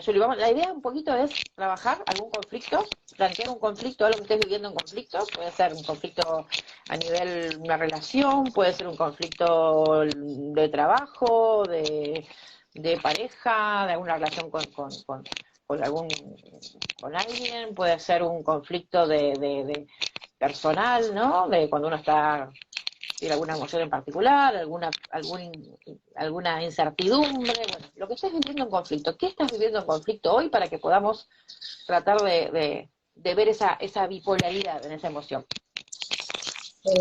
Juli, la idea un poquito es trabajar algún conflicto, plantear un conflicto, algo que estés viviendo en conflicto, puede ser un conflicto a nivel de una relación, puede ser un conflicto de trabajo, de pareja, de alguna relación con algún con alguien, puede ser un conflicto de personal, ¿no? De cuando uno tiene alguna emoción en particular, alguna incertidumbre, bueno, lo que estés viviendo en conflicto. ¿Qué estás viviendo en conflicto hoy para que podamos tratar de ver esa bipolaridad en esa emoción?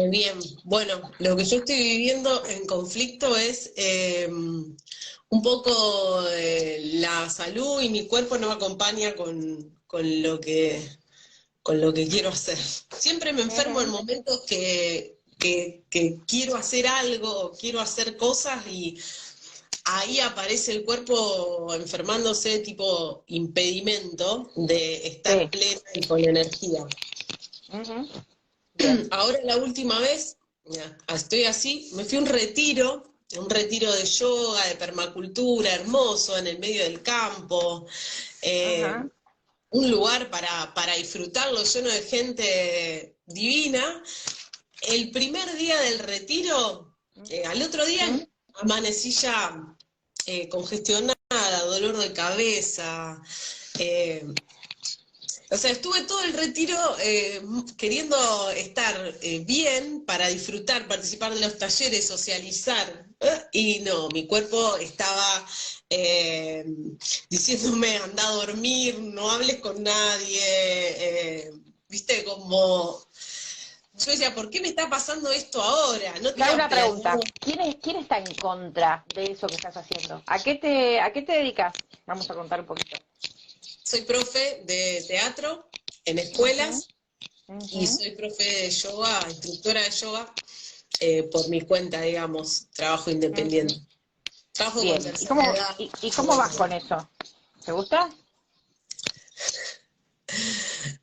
Bien, bueno, lo que yo estoy viviendo en conflicto es un poco la salud y mi cuerpo no me acompaña con lo que quiero hacer. Siempre me enfermo en Ujú. momentos que quiero hacer algo, quiero hacer cosas y ahí aparece el cuerpo enfermándose tipo impedimento de estar Sí. plena y con energía. Ujú. Bien. Ahora la última vez, ya, estoy así, me fui a un retiro de yoga, de permacultura, hermoso, en el medio del campo, Ajá. un lugar para disfrutarlo, lleno de gente divina. El primer día del retiro, al otro día Ujú. amanecí ya congestionada, dolor de cabeza, eh, o sea, estuve todo el retiro queriendo estar bien para disfrutar, participar de los talleres, socializar. Y no, mi cuerpo estaba eh, diciéndome, anda a dormir, no hables con nadie. Viste, como... Yo decía, ¿por qué me está pasando esto ahora? No Te hago tenía una pregunta. planeado. ¿Quién está en contra de eso que estás haciendo? ¿A qué te dedicas? Vamos a contar un poquito. Soy profe de teatro en Ujú. escuelas y Ujú. soy profe de yoga, instructora de yoga por mi cuenta, digamos, trabajo Ujú. independiente. Trabajo con Bien. tercera edad. ¿Y Y cómo bueno, vas con eso? ¿Te gusta?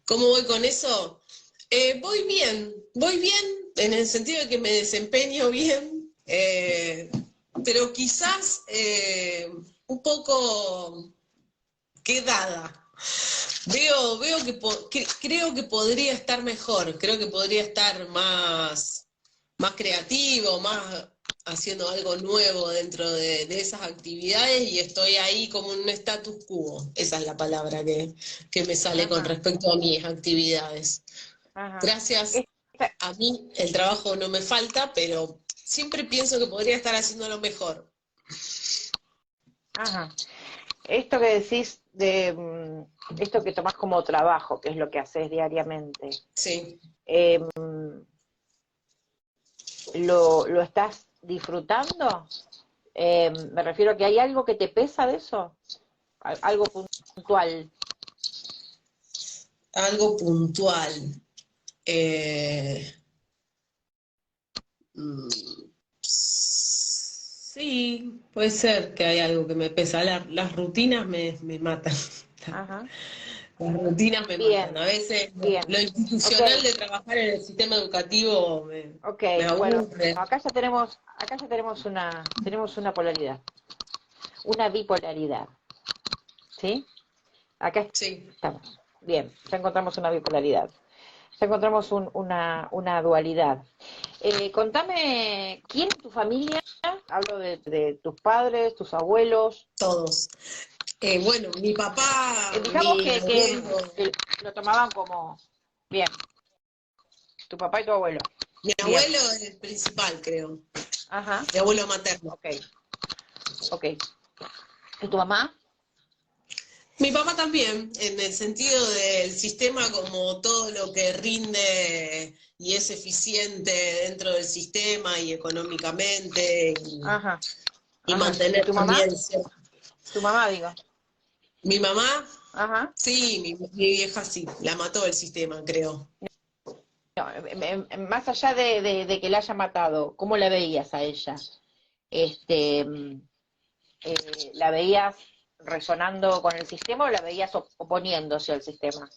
¿cómo voy con eso? Voy bien en el sentido de que me desempeño bien, pero quizás un poco quedada. Veo creo que podría estar mejor, creo que podría estar más creativo, más haciendo algo nuevo dentro de esas actividades y estoy ahí como en un status quo. Esa es la palabra que me sale con Ajá, respecto a mis actividades. ajá. Gracias Esta- a mí el trabajo no me falta, pero siempre pienso que podría estar haciéndolo mejor. ajá. Esto que decís esto que tomás como trabajo, que es lo que haces diariamente, Sí. eh, ¿lo estás disfrutando? Me refiero a que hay algo que te pesa de eso, algo puntual. Algo puntual. Eh, Mm, Sí, puede ser que hay algo que me pesa. Las rutinas me matan. Ajá. Las rutinas me matan. Bien, A veces bien. lo Ok, institucional de trabajar en el sistema educativo ok. me Bueno, aburre. acá ya tenemos una polaridad, una bipolaridad, ¿sí? Acá Sí. estamos. Bien, ya encontramos una bipolaridad. Ya encontramos una dualidad. Contame, ¿quién en tu familia? Hablo de tus padres, tus abuelos. Todos. Bueno, mi papá, Digamos mi abuelo, que lo tomaban como, bien, tu papá y tu abuelo. mi Bien, abuelo es el principal, creo. ajá, Mi abuelo materno. ok, ok. ¿Y tu mamá? Mi papá también, en el sentido del sistema como todo lo que rinde y es eficiente dentro del sistema y económicamente Ajá, y ajá. ¿Y mantener tu mamá? también cierto. Tu mamá, digo. Mi mamá, Ajá. sí, mi vieja sí, la mató el sistema, creo. No, más allá de que la haya matado, ¿cómo la veías a ella? Este, ¿La veías resonando con el sistema o la veías oponiéndose al sistema?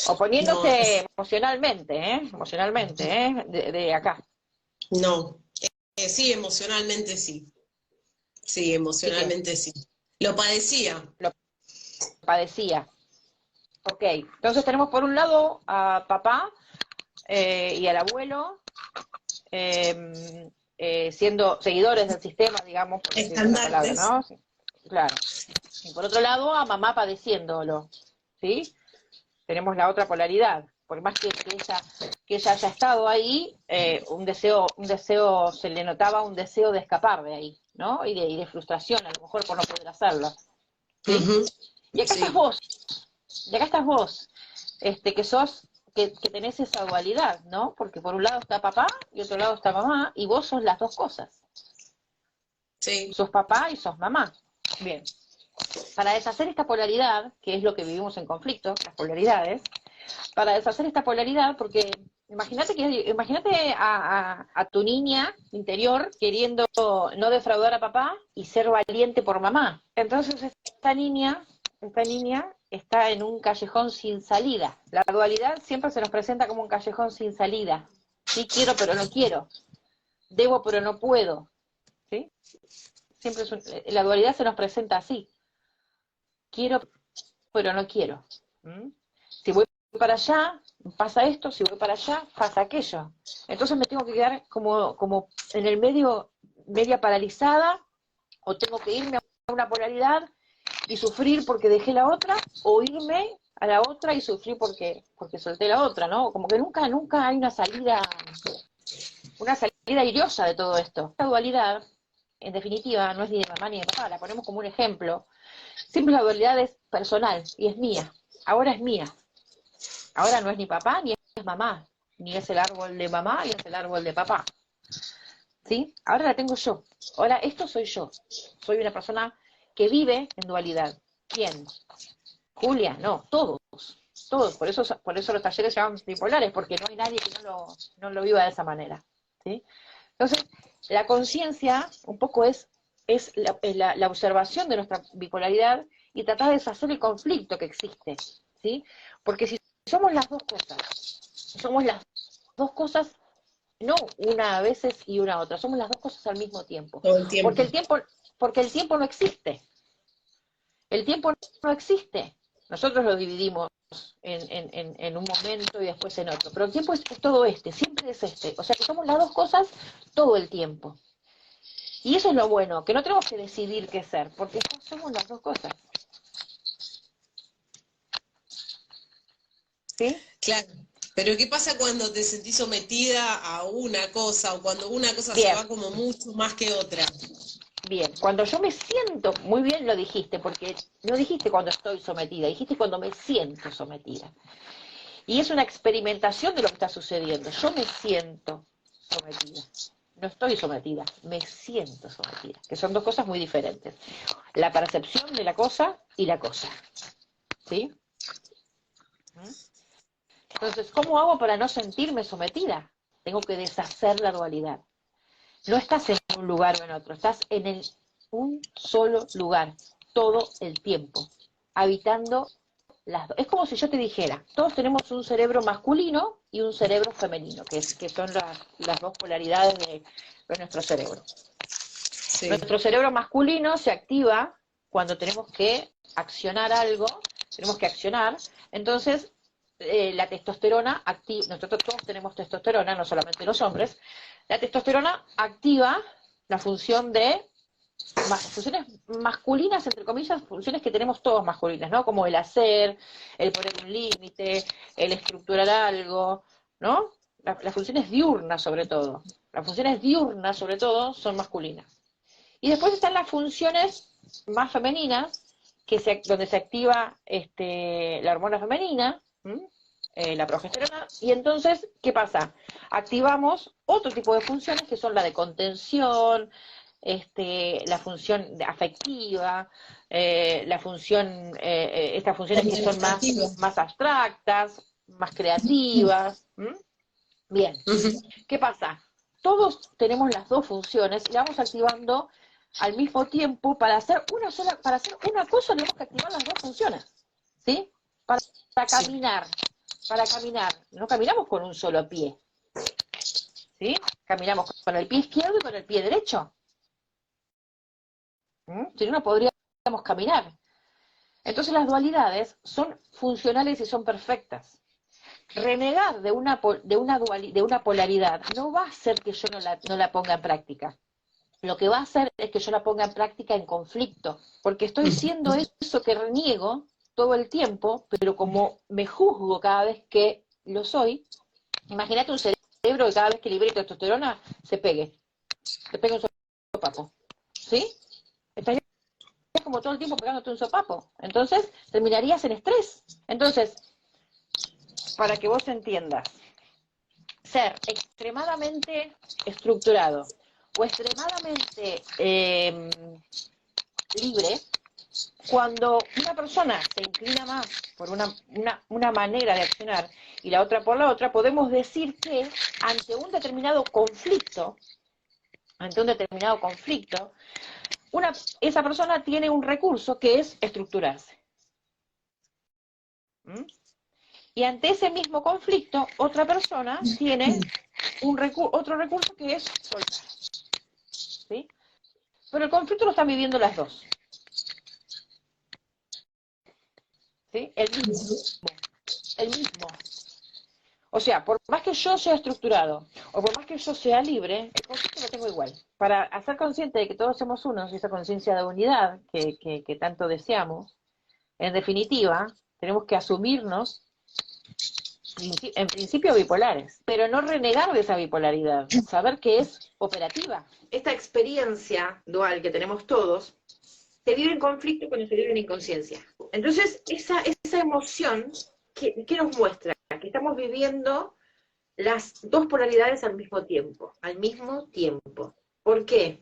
No, Oponiéndose emocionalmente, ¿eh? Emocionalmente, ¿eh? De acá. no. Sí, emocionalmente sí. Sí, Bien, emocionalmente sí. Lo padecía. lo padecía. Ok, entonces tenemos por un lado a papá y al abuelo siendo seguidores del sistema, digamos, por decir una palabra, Estandartes. ¿no? Sí, claro. Y por otro lado a mamá padeciéndolo, ¿sí? Tenemos la otra polaridad. Por más que ella haya estado ahí, un deseo, se le notaba un deseo de escapar de ahí, ¿no? Y de frustración, a lo mejor por no poder hacerlo, ¿sí? Ujú. Y acá estás Sí, vos, y acá estás vos, que sos, que tenés esa dualidad, ¿no? Porque por un lado está papá y otro lado está mamá, y vos sos las dos cosas. sí. Sos papá y sos mamá. Bien. Para deshacer esta polaridad, que es lo que vivimos en conflicto, las polaridades, para deshacer esta polaridad, porque imagínate a tu niña interior queriendo no defraudar a papá y ser valiente por mamá. Entonces esta niña está en un callejón sin salida. La dualidad siempre se nos presenta como un callejón sin salida. Sí quiero pero no quiero, debo pero no puedo. ¿Sí? Siempre la dualidad se nos presenta así. Quiero pero no quiero. ¿Mm? Si voy para allá, pasa esto, si voy para allá, pasa aquello. Entonces me tengo que quedar como en el medio, media paralizada, o tengo que irme a una polaridad y sufrir porque dejé la otra, o irme a la otra y sufrir porque solté la otra, ¿no? Como que nunca hay una salida iriosa de todo esto. Esta dualidad, en definitiva, no es ni de mamá ni de papá, la ponemos como un ejemplo. Siempre la dualidad es personal y es mía. Ahora es mía. Ahora no es ni papá ni es mamá, ni es el árbol de mamá ni es el árbol de papá. ¿Sí? Ahora la tengo yo. Ahora esto soy yo. Soy una persona que vive en dualidad. ¿Quién? Julia, no, todos. Todos. Por eso los talleres se llaman bipolares, porque no hay nadie que no lo viva de esa manera. ¿Sí? Entonces, la conciencia un poco es la observación de nuestra bipolaridad y tratar de deshacer el conflicto que existe, ¿sí? Porque si somos las dos cosas, no una a veces y una a otra, somos las dos cosas al mismo tiempo. Todo el Porque tiempo. el tiempo no existe. El tiempo no existe. Nosotros lo dividimos en un momento y después en otro. Pero el tiempo es todo siempre es este. O sea que somos las dos cosas todo el tiempo. Y eso es lo bueno, que no tenemos que decidir qué ser, porque somos las dos cosas. ¿Sí? Claro. Pero ¿qué pasa cuando te sentís sometida a una cosa o cuando una cosa se Bien, va como mucho más que otra? bien. Cuando yo me siento, muy bien lo dijiste, porque no dijiste cuando estoy sometida, dijiste cuando me siento sometida. Y es una experimentación de lo que está sucediendo. Yo me siento sometida. No estoy sometida, me siento sometida, que son dos cosas muy diferentes. La percepción de la cosa y la cosa. ¿Sí? Entonces, ¿cómo hago para no sentirme sometida? Tengo que deshacer la dualidad. No estás en un lugar o en otro, estás en un solo lugar, todo el tiempo, habitando las dos. Es como si yo te dijera, todos tenemos un cerebro masculino y un cerebro femenino, que son las dos polaridades de nuestro cerebro. Sí. Nuestro cerebro masculino se activa cuando tenemos que accionar algo, tenemos que accionar, entonces la testosterona activa, nosotros todos tenemos testosterona, no solamente los hombres, la testosterona activa la función de funciones masculinas, entre comillas, funciones que tenemos todos masculinas, ¿no? Como el hacer, el poner un límite, el estructurar algo, ¿no? Las funciones diurnas sobre todo. Las funciones diurnas sobre todo son masculinas. Y después están las funciones más femeninas, donde se activa la hormona femenina, la progesterona, y entonces, ¿qué pasa? Activamos otro tipo de funciones que son la de contención, la función afectiva, estas funciones que son Administrativa. más abstractas, más creativas. Bien, Ujú. ¿qué pasa? Todos tenemos las dos funciones y la vamos activando al mismo tiempo. Para hacer una cosa tenemos que activar las dos funciones, ¿sí? Para Sí. caminar, para caminar, no caminamos con un solo pie, ¿sí? Caminamos con el pie izquierdo y con el pie derecho. Si no, no podríamos caminar. Entonces las dualidades son funcionales y son perfectas. Renegar de una polaridad no va a hacer que yo no la ponga en práctica. Lo que va a hacer es que yo la ponga en práctica en conflicto, porque estoy siendo eso que reniego todo el tiempo, pero como me juzgo cada vez que lo soy, imagínate un cerebro que cada vez que libere testosterona se pegue un sopapo, ¿sí? Estarías como todo el tiempo pegándote un sopapo, entonces terminarías en estrés. Entonces, para que vos entiendas, ser extremadamente estructurado o extremadamente libre, cuando una persona se inclina más por una manera de accionar y la otra por la otra, podemos decir que ante un determinado conflicto, esa persona tiene un recurso que es estructurarse. ¿Mm? Y ante ese mismo conflicto, otra persona tiene otro recurso que es soltar. ¿Sí? Pero el conflicto lo están viviendo las dos. ¿Sí? El mismo. O sea, por más que yo sea estructurado, o por más que yo sea libre, el conflicto lo tengo igual. Para hacer consciente de que todos somos unos, y esa conciencia de unidad que tanto deseamos, en definitiva, tenemos que asumirnos, en principio, bipolares, pero no renegar de esa bipolaridad, saber que es operativa. Esta experiencia dual que tenemos todos, se vive en conflicto cuando se vive en inconsciencia. Entonces, esa emoción, ¿qué nos muestra? Que estamos viviendo las dos polaridades al mismo tiempo. ¿Por qué?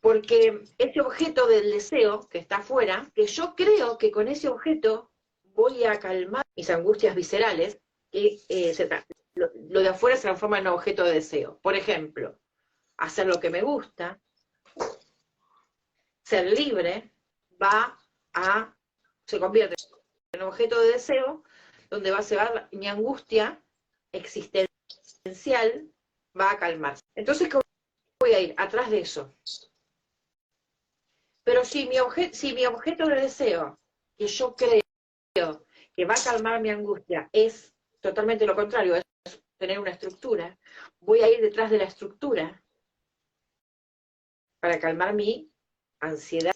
Porque ese objeto del deseo que está afuera, que yo creo que con ese objeto voy a calmar mis angustias viscerales, que lo de afuera se transforma en un objeto de deseo. Por ejemplo, hacer lo que me gusta, ser libre, se convierte en un objeto de deseo donde va a ser mi angustia existencial, va a calmarse. Entonces, ¿cómo voy a ir? Atrás de eso. Pero si mi objeto de deseo, que yo creo que va a calmar mi angustia, es totalmente lo contrario, es tener una estructura, voy a ir detrás de la estructura para calmar mi ansiedad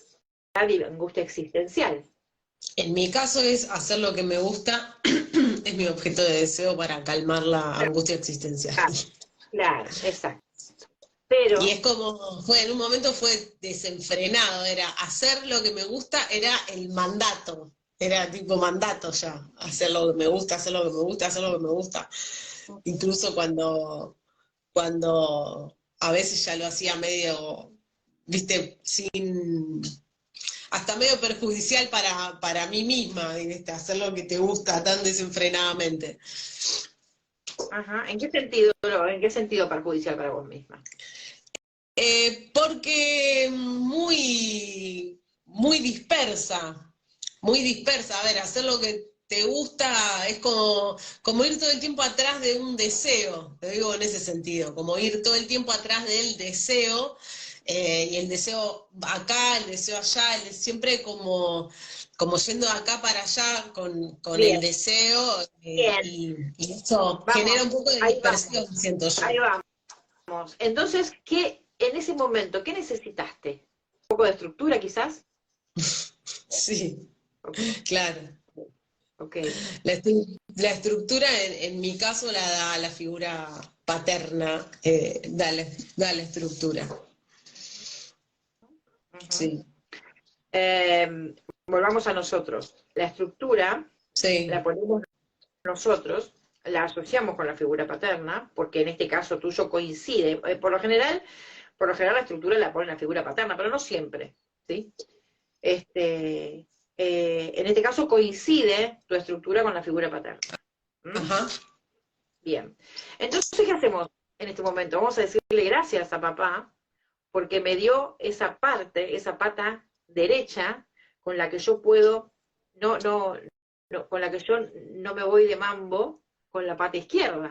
y angustia existencial. En mi caso es hacer lo que me gusta, es mi objeto de deseo para calmar la angustia existencial. Claro, exacto. Pero, y es como, en un momento fue desenfrenado, era hacer lo que me gusta, era el mandato, era tipo mandato ya, hacer lo que me gusta, hacer lo que me gusta, hacer lo que me gusta. Incluso cuando a veces ya lo hacía medio, viste, hasta medio perjudicial para mí misma, ¿viste? Hacer lo que te gusta tan desenfrenadamente. Ajá. ¿En qué sentido perjudicial para vos misma? Porque muy dispersa, a ver, hacer lo que te gusta es como ir todo el tiempo atrás de un deseo, te digo en ese sentido, como ir todo el tiempo atrás del deseo, y el deseo acá, el deseo allá, siempre como yendo de acá para allá con el deseo, y eso genera un poco de dispersión, siento yo. Ahí vamos. Entonces, en ese momento, qué necesitaste? ¿Un poco de estructura quizás? Sí, claro. Okay. La estructura, en mi caso, la da la figura paterna, da la estructura. Uh-huh. Sí. Volvamos a nosotros. La estructura Sí. la ponemos nosotros, la asociamos con la figura paterna, porque en este caso tuyo coincide. Por lo general la estructura la pone la figura paterna, pero no siempre, ¿sí? En este caso coincide tu estructura con la figura paterna. ¿Mm? Ajá. Bien. Entonces, ¿qué hacemos en este momento? Vamos a decirle gracias a papá porque me dio esa pata derecha con la que yo puedo, con la que yo no me voy de mambo con la pata izquierda.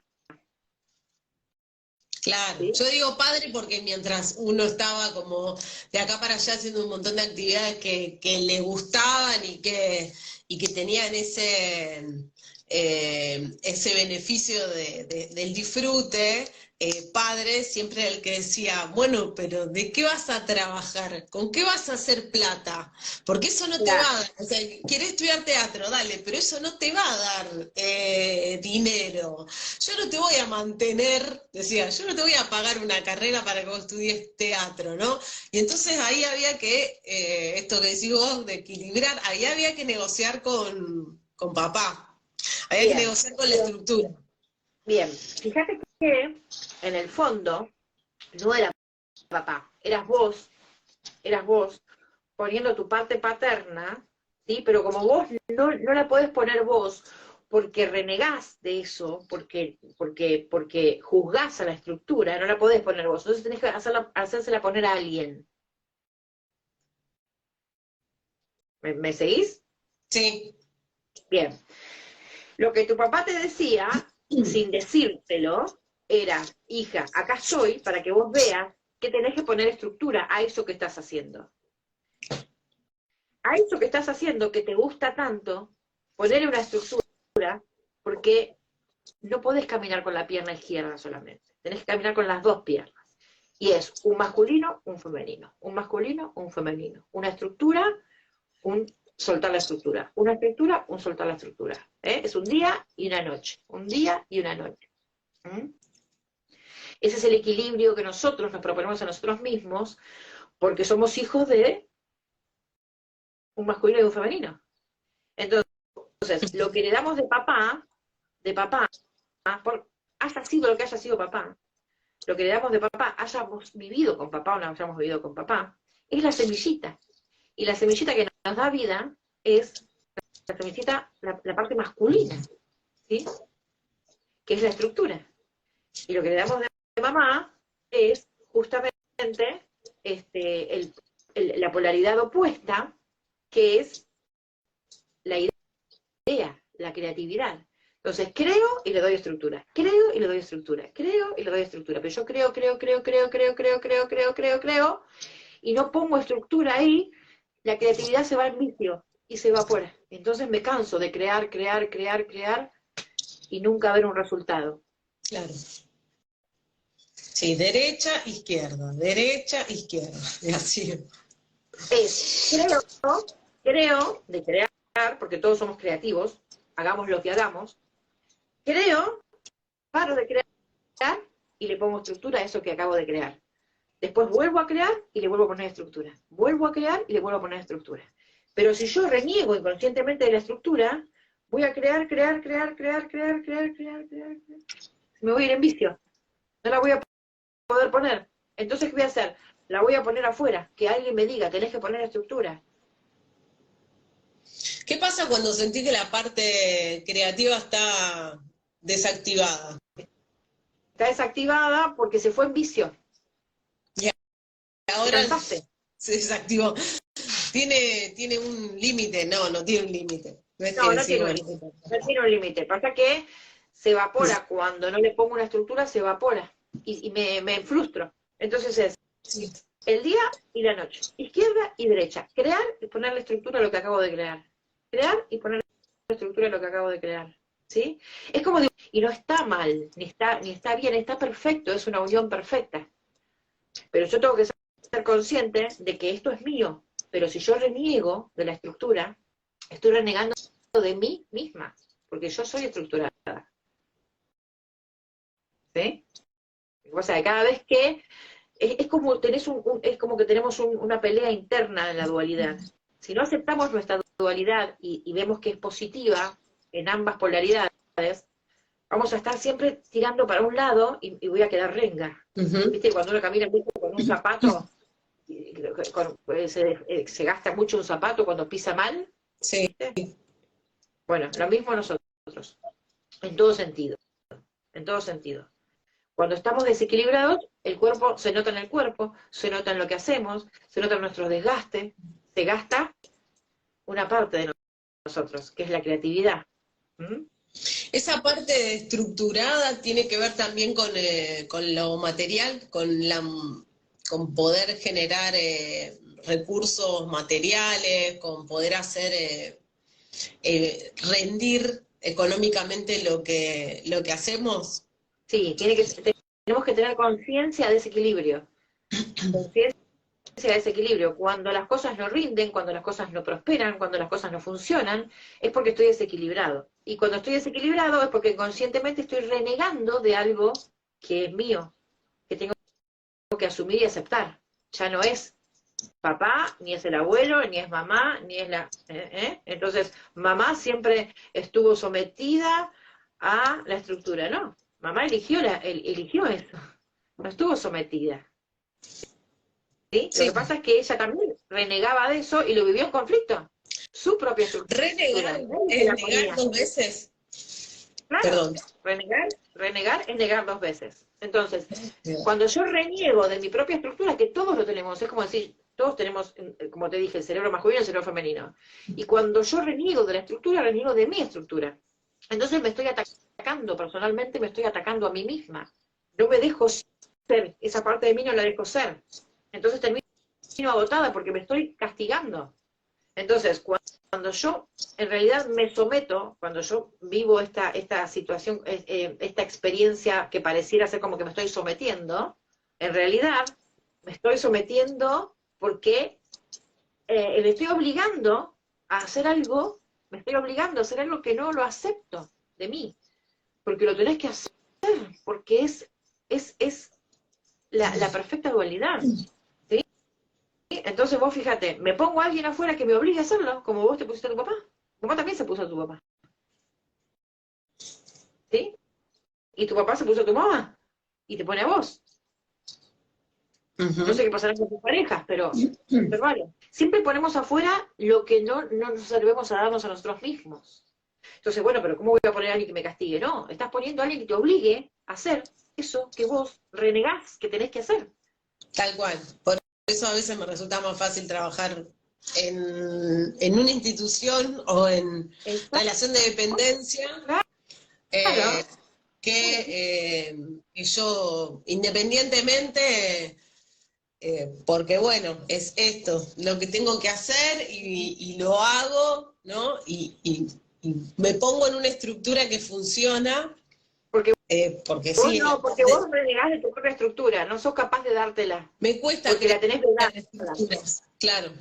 Claro, ¿sí? yo digo padre porque mientras uno estaba como de acá para allá haciendo un montón de actividades que le gustaban y que tenían ese beneficio del disfrute, padre siempre era el que decía, bueno, pero ¿de qué vas a trabajar? ¿Con qué vas a hacer plata? Porque eso no te va Claro, a dar, o sea, querés estudiar teatro, dale, pero eso no te va a dar dinero. Yo no te voy a mantener, decía, yo no te voy a pagar una carrera para que vos estudies teatro, ¿no? Y entonces ahí había que, esto que decís vos, de equilibrar, ahí había que negociar con papá, había que bien, negociar con la estructura. bien. Fíjate que en el fondo no era papá, eras vos poniendo tu parte paterna, ¿sí? Pero como vos no la podés poner vos porque renegás de eso, porque juzgás a la estructura, no la podés poner vos, entonces tenés que hacérsela poner a alguien. ¿Me seguís? Sí. Bien. Lo que tu papá te decía, sin decírtelo, era, hija, acá estoy para que vos veas que tenés que poner estructura a eso que estás haciendo. A eso que estás haciendo, que te gusta tanto, ponerle una estructura, porque no podés caminar con la pierna izquierda solamente, tenés que caminar con las dos piernas. Y es un masculino, un femenino, un masculino, un femenino, una estructura, un soltar la estructura, una estructura, un soltar la estructura. Es un día y una noche, un día y una noche. ¿Mm? Ese es el equilibrio que nosotros nos proponemos a nosotros mismos, porque somos hijos de un masculino y un femenino. Entonces, lo que heredamos de papá, haya sido lo que haya sido papá, lo que heredamos de papá, hayamos vivido con papá o no hayamos vivido con papá, es la semillita. Y la semillita que nos da vida es la semillita, la parte masculina, ¿sí? Que es la estructura. Y lo que heredamos de mamá es justamente la polaridad opuesta, que es la idea, la creatividad. Entonces creo y le doy estructura, creo y le doy estructura, creo y le doy estructura, pero yo creo, y no pongo estructura ahí, la creatividad se va al vicio y se evapora. Entonces me canso de crear y nunca ver un resultado. Claro. Sí, derecha, izquierda, y así. Creo de crear, porque todos somos creativos, hagamos lo que hagamos, creo, paro de crear y le pongo estructura a eso que acabo de crear. Después vuelvo a crear y le vuelvo a poner estructura. Vuelvo a crear y le vuelvo a poner estructura. Pero si yo reniego inconscientemente de la estructura, voy a crear. Me voy a ir en vicio. No la voy a poder poner. Entonces, ¿qué voy a hacer? La voy a poner afuera. Que alguien me diga, tenés que poner estructura. ¿Qué pasa cuando sentís que la parte creativa está desactivada? Está desactivada porque se fue en vicio. Y Te ahora cansaste. se desactivó. ¿Tiene un límite? No, no tiene un límite. No es que No decís, tiene un bueno, límite. No tiene un límite. Pasa que se evapora. Cuando no le pongo una estructura, se evapora. Y me frustro. Entonces es sí. el día y la noche. Izquierda y derecha. Crear y ponerle estructura a lo que acabo de crear. Crear y ponerle estructura a lo que acabo de crear. ¿Sí? Es como de, y no está mal, ni está bien, está perfecto, es una unión perfecta. Pero yo tengo que ser consciente de que esto es mío. Pero si yo reniego de la estructura, estoy renegando de mí misma, porque yo soy estructurada. ¿Sí? O sea, cada vez que es como es como que tenemos una pelea interna en la dualidad. Si no aceptamos nuestra dualidad y vemos que es positiva en ambas polaridades, vamos a estar siempre tirando para un lado y voy a quedar renga. Uh-huh. ¿Viste? Cuando uno camina mucho con un zapato, se gasta mucho un zapato cuando pisa mal. Sí. ¿Viste? Bueno, lo mismo nosotros, en todo sentido, en todo sentido. Cuando estamos desequilibrados, el cuerpo se nota en el cuerpo, se nota en lo que hacemos, se nota en nuestro desgaste, se gasta una parte de nosotros, que es la creatividad. ¿Mm? Esa parte estructurada tiene que ver también con lo material, con poder generar recursos materiales, con poder hacer rendir económicamente lo que hacemos. Sí, tenemos que tener conciencia de ese equilibrio. Conciencia de ese equilibrio. Cuando las cosas no rinden, cuando las cosas no prosperan, cuando las cosas no funcionan, es porque estoy desequilibrado. Y cuando estoy desequilibrado es porque conscientemente estoy renegando de algo que es mío, que tengo que asumir y aceptar. Ya no es papá, ni es el abuelo, ni es mamá, ni es la... Entonces, mamá siempre estuvo sometida a la estructura, ¿no? Mamá eligió eso, no estuvo sometida. ¿Sí? Sí. Lo que pasa es que ella también renegaba de eso y lo vivió en conflicto. Su propia estructura. Renegar es negar 2 veces. Claro, Perdón. renegar es negar 2 veces. Entonces, cuando yo reniego de mi propia estructura, que todos lo tenemos, es como decir, todos tenemos, como te dije, el cerebro masculino y el cerebro femenino. Y cuando yo reniego de la estructura, reniego de mi estructura. Entonces me estoy atacando personalmente, me estoy atacando a mí misma. No me dejo ser, esa parte de mí no la dejo ser. Entonces termino agotada porque me estoy castigando. Entonces, cuando yo en realidad me someto, cuando yo vivo esta situación, esta experiencia que pareciera ser como que me estoy sometiendo, en realidad me estoy sometiendo porque me estoy obligando a hacer algo, me estoy obligando a hacer algo que no lo acepto de mí, porque lo tenés que hacer, porque es la perfecta dualidad. Entonces vos fíjate, me pongo a alguien afuera que me obligue a hacerlo, como vos te pusiste a tu papá. Tu mamá también se puso a tu papá. ¿Sí? Y tu papá se puso a tu mamá. Y te pone a vos. No sé qué pasará con tus parejas, pero vale. Siempre ponemos afuera lo que no nos atrevemos a darnos a nosotros mismos. Entonces, bueno, pero ¿cómo voy a poner a alguien que me castigue? No, estás poniendo a alguien que te obligue a hacer eso que vos renegás que tenés que hacer. Tal cual. Por eso a veces me resulta más fácil trabajar en una institución o en relación de dependencia que yo independientemente, porque bueno, es esto, lo que tengo que hacer y lo hago, ¿no? Y me pongo en una estructura que funciona. Porque vos sí, no, porque vos renegás de tu propia estructura, no sos capaz de dártela. me cuesta porque la tenés vedada. Claro.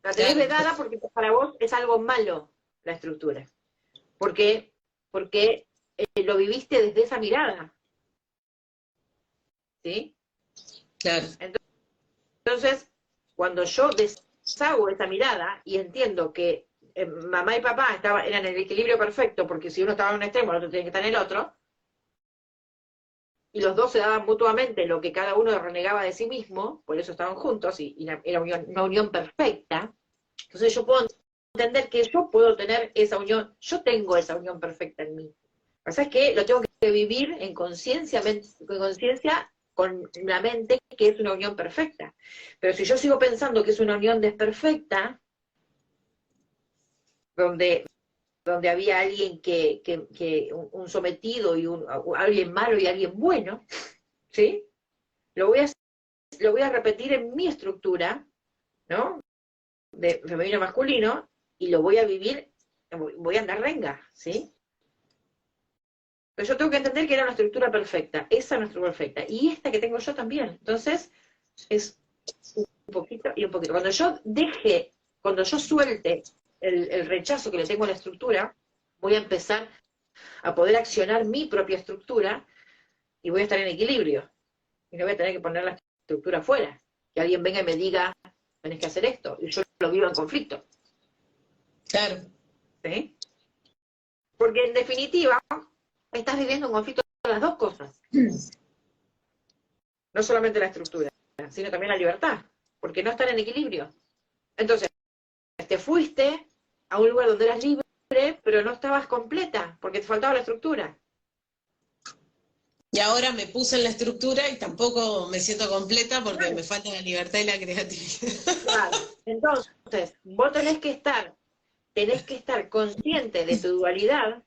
La tenés vedada porque para vos es algo malo la estructura. Porque lo viviste desde esa mirada. ¿Sí? Claro. Entonces, cuando yo deshago esa mirada y entiendo que mamá y papá eran en el equilibrio perfecto, porque si uno estaba en un extremo, el otro tenía que estar en el otro, y los dos se daban mutuamente lo que cada uno renegaba de sí mismo, por eso estaban juntos, y era una unión perfecta. Entonces yo puedo entender que yo puedo tener esa unión, yo tengo esa unión perfecta en mí. Lo que pasa es que lo tengo que vivir en conciencia, con la mente, que es una unión perfecta. Pero si yo sigo pensando que es una unión desperfecta, donde había alguien un sometido y alguien malo y alguien bueno, ¿sí? Lo voy a repetir en mi estructura, ¿no? De femenino masculino, y lo voy a vivir, voy a andar renga, ¿sí? Pero yo tengo que entender que era una estructura perfecta, esa es una estructura perfecta, y esta que tengo yo también. Entonces, es un poquito y un poquito. Cuando yo suelte el rechazo que le tengo a la estructura, voy a empezar a poder accionar mi propia estructura y voy a estar en equilibrio. Y no voy a tener que poner la estructura afuera. Que alguien venga y me diga, tenés que hacer esto, y yo lo vivo en conflicto. Claro. ¿Sí? Porque en definitiva, estás viviendo un conflicto de las dos cosas. No solamente la estructura, sino también la libertad, porque no están en equilibrio. Entonces, te fuiste a un lugar donde eras libre, pero no estabas completa, porque te faltaba la estructura. Y ahora me puse en la estructura y tampoco me siento completa porque me falta la libertad y la creatividad. Claro. Entonces, vos tenés que estar consciente de tu dualidad,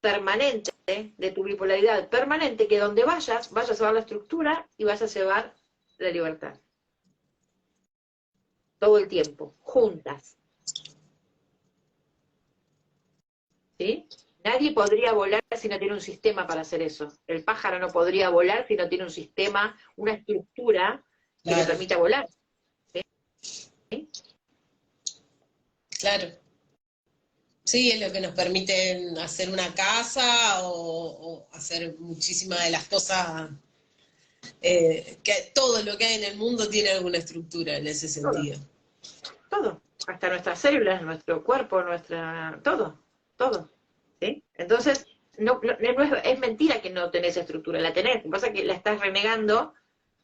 permanente, de tu bipolaridad permanente, que donde vayas a llevar la estructura y vas a llevar la libertad. Todo el tiempo, juntas. ¿Sí? Nadie podría volar si no tiene un sistema para hacer eso. El pájaro no podría volar si no tiene un sistema, una estructura que le permita volar. ¿Sí? Claro. Sí, es lo que nos permite hacer una casa o hacer muchísimas de las cosas, que todo lo que hay en el mundo tiene alguna estructura en ese sentido. Todo. Hasta nuestras células, nuestro cuerpo, todo. ¿Sí? Entonces, es mentira que no tenés estructura, la tenés. Lo que pasa es que la estás renegando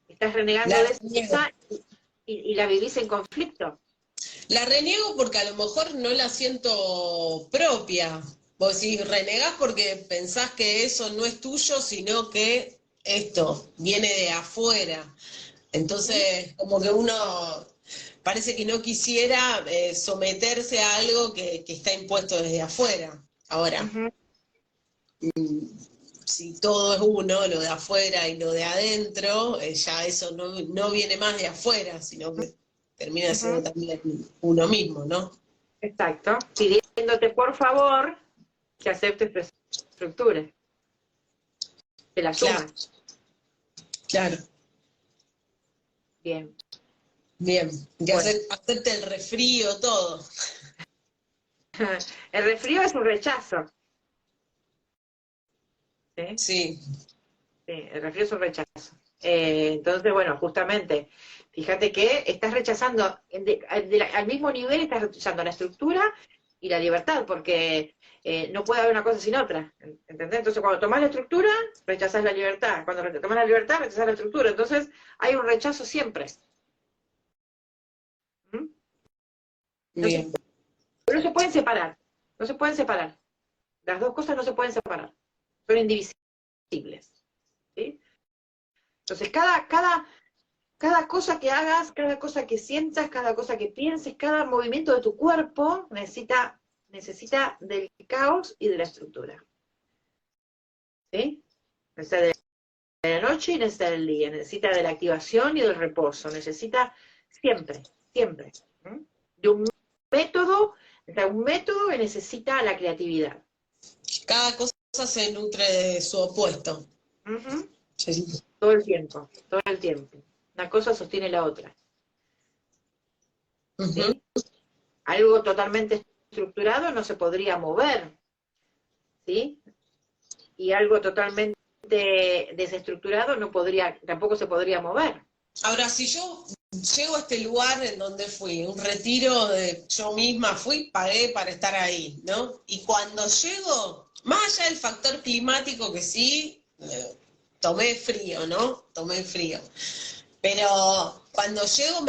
de esa y la vivís en conflicto. La reniego porque a lo mejor no la siento propia. Vos si renegás porque pensás que eso no es tuyo, sino que esto viene de afuera. Entonces, como que uno parece que no quisiera someterse a algo que está impuesto desde afuera. Ahora, si todo es uno, lo de afuera y lo de adentro, ya eso no viene más de afuera, sino que termina siendo también uno mismo, ¿no? Exacto. Pidiéndote, por favor, que aceptes tu estructura. Que la sumas. Claro. Bien. Bien. Que acepte el resfrío, todo. El resfrío es un rechazo. ¿Sí? Sí. Sí, el resfrío es un rechazo. Entonces, bueno, justamente, fíjate que estás rechazando, al mismo nivel estás rechazando la estructura y la libertad, porque no puede haber una cosa sin otra, ¿entendés? Entonces, cuando tomás la estructura, rechazás la libertad. Cuando tomás la libertad, rechazás la estructura. Entonces, hay un rechazo siempre. ¿Mm? Entonces, pero no se pueden separar. No se pueden separar. Las dos cosas no se pueden separar. Son indivisibles. ¿Sí? Entonces, cada cosa que hagas, cada cosa que sientas, cada cosa que pienses, cada movimiento de tu cuerpo necesita del caos y de la estructura. ¿Sí? Necesita de la noche y necesita del día, necesita de la activación y del reposo, necesita siempre. ¿Mm? De un método que necesita la creatividad. Cada cosa se nutre de su opuesto. Sí. Todo el tiempo. Una cosa sostiene la otra. ¿Sí? Algo totalmente estructurado no se podría mover, ¿sí? Y algo totalmente desestructurado tampoco se podría mover. Ahora, si yo llego a este lugar en donde fui, un retiro de yo misma fui, pagué para estar ahí, ¿no? Y cuando llego, más allá del factor climático que sí, tomé frío, ¿no? Tomé frío. Pero cuando llego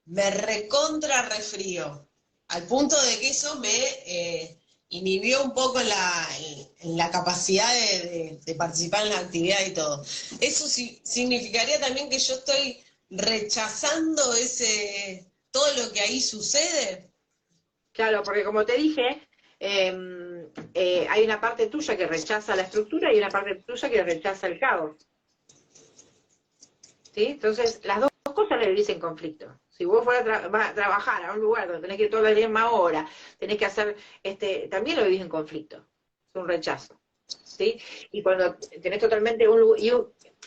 me recontra resfrío, al punto de que eso me inhibió un poco en la capacidad de participar en la actividad y todo. Eso significaría también que yo estoy rechazando todo lo que ahí sucede. Claro, porque como te dije, hay una parte tuya que rechaza la estructura y una parte tuya que rechaza el caos. ¿Sí? Entonces, las dos cosas le vivís en conflicto. Si vos fueras a trabajar a un lugar donde tenés que ir toda la misma hora, tenés que hacer, también lo vivís en conflicto. Es un rechazo. ¿Sí? Y cuando tenés totalmente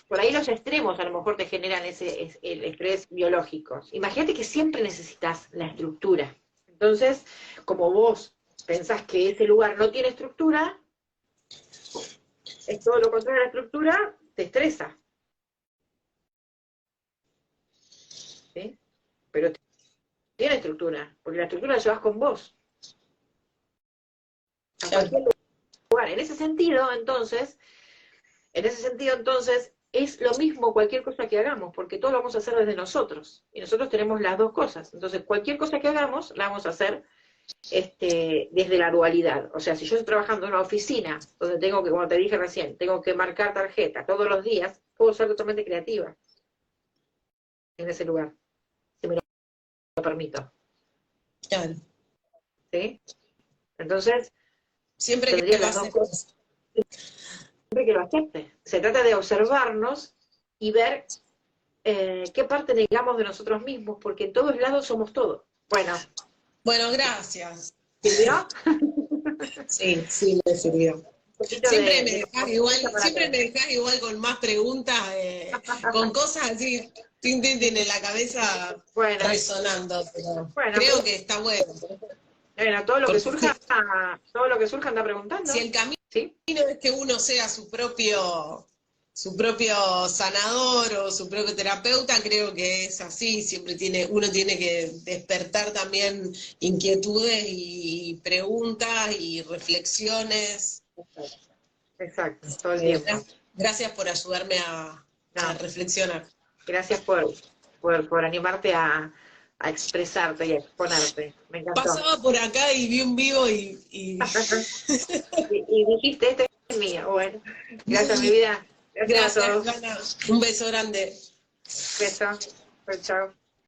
por ahí los extremos a lo mejor te generan el estrés biológico. Imagínate que siempre necesitas la estructura. Entonces, como vos pensás que ese lugar no tiene estructura, es todo lo contrario a la estructura, te estresa. ¿Sí? Pero tiene estructura, porque la estructura la llevas con vos. A cualquier lugar. En ese sentido, entonces, es lo mismo cualquier cosa que hagamos, porque todo lo vamos a hacer desde nosotros. Y nosotros tenemos las dos cosas. Entonces, cualquier cosa que hagamos, la vamos a hacer desde la dualidad. O sea, si yo estoy trabajando en una oficina, donde tengo que, como te dije recién, tengo que marcar tarjeta todos los días, puedo ser totalmente creativa en ese lugar, si me lo permito. Claro. ¿Sí? Entonces, Siempre tendría que las dos cosas. siempre que lo acepte. Se trata de observarnos y ver qué parte negamos de nosotros mismos, porque en todos lados somos todo. Bueno, Gracias. ¿sirvió? Sí, sí, me sirvió. Un poquito Siempre de me dejás igual, para siempre todos. me dejás igual con más preguntas, con cosas así, tin, tin, tin, en la cabeza Bueno, resonando, pero bueno, creo que está bueno. bueno, Porque todo lo que surja anda preguntando, si el camino ¿sí? es que uno sea su propio sanador o su propio terapeuta, creo que es así, uno tiene que despertar también inquietudes y preguntas y reflexiones. Exacto, todo el tiempo. Gracias por ayudarme a No, reflexionar. gracias por animarte a expresarte y a exponerte. Me encantó. Pasaba por acá y vi un vivo y Y dijiste, este es mío. Bueno, gracias, mi vida. Gracias a gracias, todos. Gana. Un beso grande. Beso. Chao, chao.